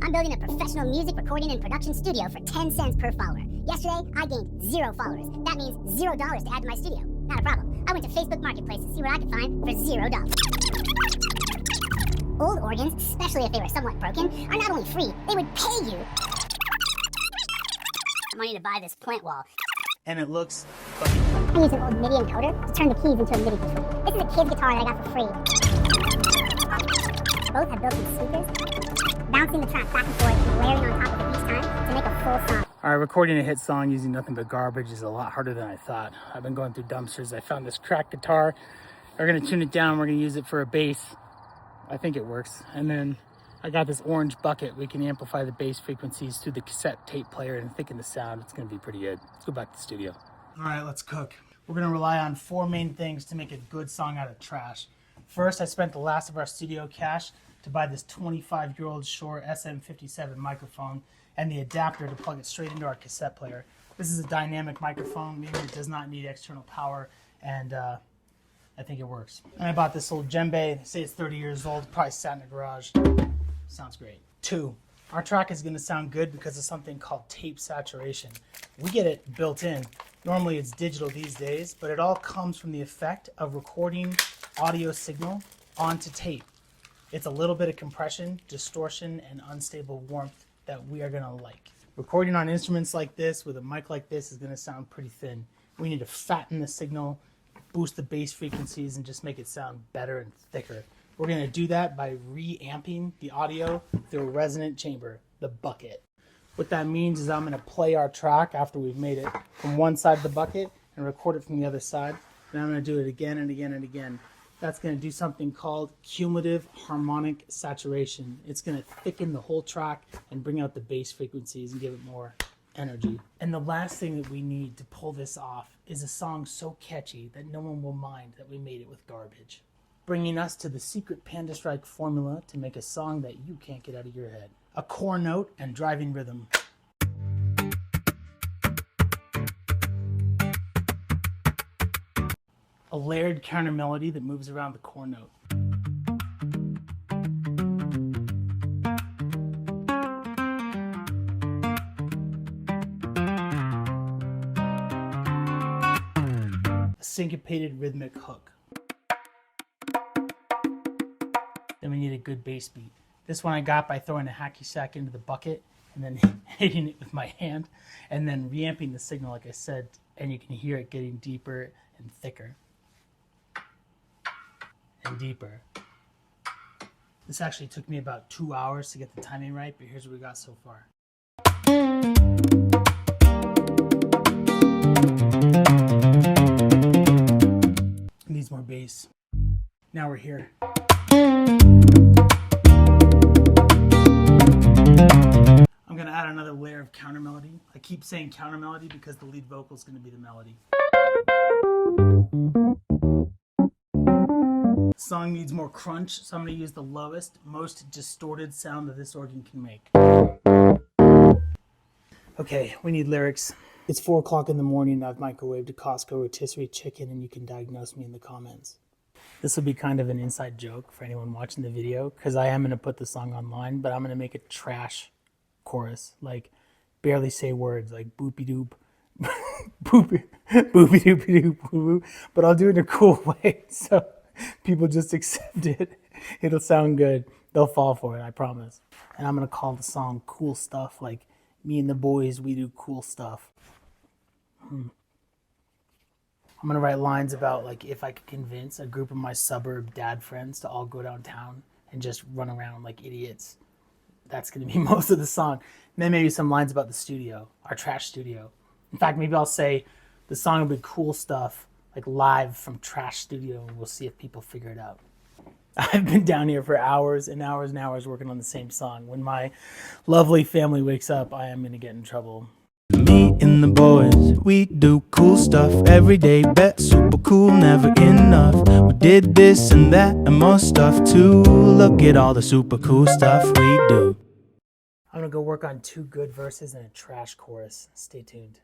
I'm building a professional music recording and production studio for 10 cents per follower. Yesterday, I gained 0 followers. That means $0 to add to my studio. Not a problem. I went to Facebook Marketplace to see what I could find for $0. Old organs, especially if they were somewhat broken, are not only free, they would pay you money to buy this plant wall. And it looks I used an old MIDI encoder to turn the keys into a MIDI control. This is a kid's guitar that I got for free. Both have built-in speakers, bouncing the track back and forth and layering on top of it each time to make a full song. Alright, recording a hit song using nothing but garbage is a lot harder than I thought. I've been going through dumpsters. I found this cracked guitar. We're going to tune it down. We're going to use it for a bass. I think it works. And then I got this orange bucket. We can amplify the bass frequencies through the cassette tape player and thicken the sound. It's going to be pretty good. Let's go back to the studio. Alright, let's cook. We're going to rely on 4 main things to make a good song out of trash. First, I spent the last of our studio cash to buy this 25-year-old Shure SM57 microphone and the adapter to plug it straight into our cassette player. This is a dynamic microphone, meaning it does not need external power, and I think it works. And I bought this old djembe. They say it's 30 years old, probably sat in the garage. Sounds great. 2, our track is going to sound good because of something called tape saturation. We get it built in. Normally it's digital these days, but it all comes from the effect of recording audio signal onto tape. It's a little bit of compression, distortion, and unstable warmth that we are going to like. Recording on instruments like this with a mic like this is going to sound pretty thin. We need to fatten the signal, boost the bass frequencies, and just make it sound better and thicker. We're going to do that by reamping the audio through a resonant chamber, the bucket. What that means is I'm going to play our track after we've made it from one side of the bucket and record it from the other side. And I'm going to do it again and again and again. That's going to do something called cumulative harmonic saturation. It's going to thicken the whole track and bring out the bass frequencies and give it more energy. And the last thing that we need to pull this off is a song so catchy that no one will mind that we made it with garbage. Bringing us to the secret Panda Strike formula to make a song that you can't get out of your head. A core note and driving rhythm. A layered counter melody that moves around the core note. A syncopated rhythmic hook. Then we need a good bass beat. This one I got by throwing a hacky sack into the bucket and then hitting it with my hand and then reamping the signal like I said, and you can hear it getting deeper and thicker and deeper. This actually took me about 2 hours to get the timing right, but here's what we got so far. It needs more bass. Now we're here. I'm going to add another layer of counter melody. I keep saying counter melody because the lead vocal is going to be the melody. The song needs more crunch, so I'm going to use the lowest, most distorted sound that this organ can make. Okay, we need lyrics. It's 4 o'clock in the morning. I've microwaved a Costco rotisserie chicken, and you can diagnose me in the comments. This will be kind of an inside joke for anyone watching the video, because I am going to put the song online, but I'm going to make a trash chorus, like barely say words, like boopy doop, boopy doopy doop, boop, but I'll do it in a cool way, so people just accept it. It'll sound good. They'll fall for it, I promise. And I'm going to call the song Cool Stuff, like me and the boys, we do cool stuff. I'm going to write lines about like if I could convince a group of my suburb dad friends to all go downtown and just run around like idiots. That's going to be most of the song. And then maybe some lines about the studio, our trash studio. In fact, maybe I'll say the song will be Cool Stuff, like live from Trash Studio, and we'll see if people figure it out. I've been down here for hours and hours and hours working on the same song. When my lovely family wakes up, I am going to get in trouble. Me and the boys, we do cool stuff every day, bet super cool, never enough. We did this and that and more stuff too. Look at all the super cool stuff we do. I'm going to go work on 2 good verses and a trash chorus. Stay tuned.